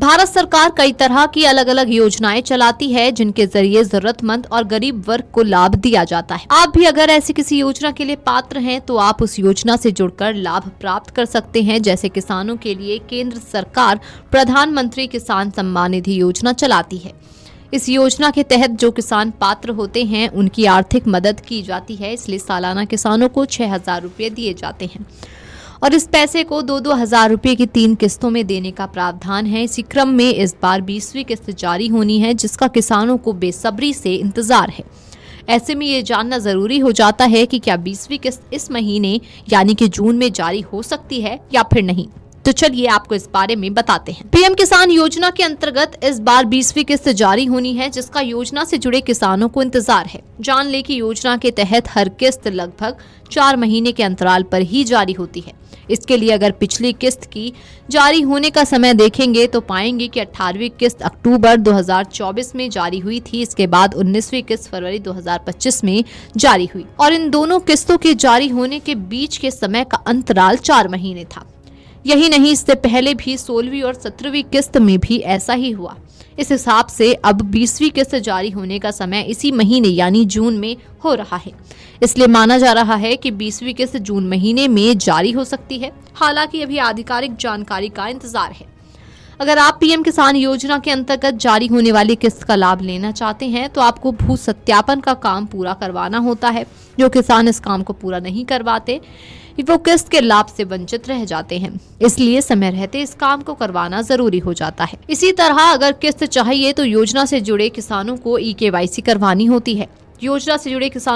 भारत सरकार कई तरह की अलग अलग योजनाएं चलाती है जिनके जरिए जरूरतमंद और गरीब वर्ग को लाभ दिया जाता है। आप भी अगर ऐसी किसी योजना के लिए पात्र हैं तो आप उस योजना से जुड़कर लाभ प्राप्त कर सकते हैं। जैसे किसानों के लिए केंद्र सरकार प्रधानमंत्री किसान सम्मान निधि योजना चलाती है। इस योजना के तहत जो किसान पात्र होते हैं उनकी आर्थिक मदद की जाती है, इसलिए सालाना किसानों को 6,000 रुपये दिए जाते हैं और इस पैसे को 2-2 हजार रुपये की 3 किस्तों में देने का प्रावधान है। इसी क्रम में इस बार 20वीं किस्त जारी होनी है जिसका किसानों को बेसब्री से इंतजार है। ऐसे में ये जानना जरूरी हो जाता है कि क्या 20वीं किस्त इस महीने यानी कि जून में जारी हो सकती है या फिर नहीं। तो चलिए आपको इस बारे में बताते हैं। पीएम किसान योजना के अंतर्गत इस बार 20वीं किस्त जारी होनी है जिसका योजना से जुड़े किसानों को इंतजार है। जान ले कि योजना के तहत हर किस्त लगभग 4 महीने के अंतराल पर ही जारी होती है। इसके लिए अगर पिछली किस्त की जारी होने का समय देखेंगे तो पाएंगे कि 18वीं किस्त अक्टूबर 2024 में जारी हुई थी। इसके बाद 19वीं किस्त फरवरी 2025 में जारी हुई और इन दोनों किस्तों के जारी होने के बीच के समय का अंतराल 4 महीने था। यही नहीं, इससे पहले भी 16वीं और 17वीं किस्त में भी ऐसा ही हुआ। इस हिसाब से अब 20वीं किस्त जारी होने का समय इसी महीने यानी जून में हो रहा है। इसलिए माना जा रहा है कि 20वीं किस्त जून महीने में जारी हो सकती है। हालांकि अभी आधिकारिक जानकारी का इंतजार है। अगर आप पीएम किसान योजना के अंतर्गत जारी होने वाली किस्त का लाभ लेना चाहते हैं तो आपको भू सत्यापन का काम पूरा करवाना होता है। जो किसान इस काम को पूरा नहीं करवाते वो किस्त के लाभ से वंचित रह जाते हैं, इसलिए समय रहते इस काम को करवाना जरूरी हो जाता है। इसी तरह अगर किस्त चाहिए तो योजना से जुड़े किसानों को ई-KYC करवानी होती है। योजना से जुड़े किसान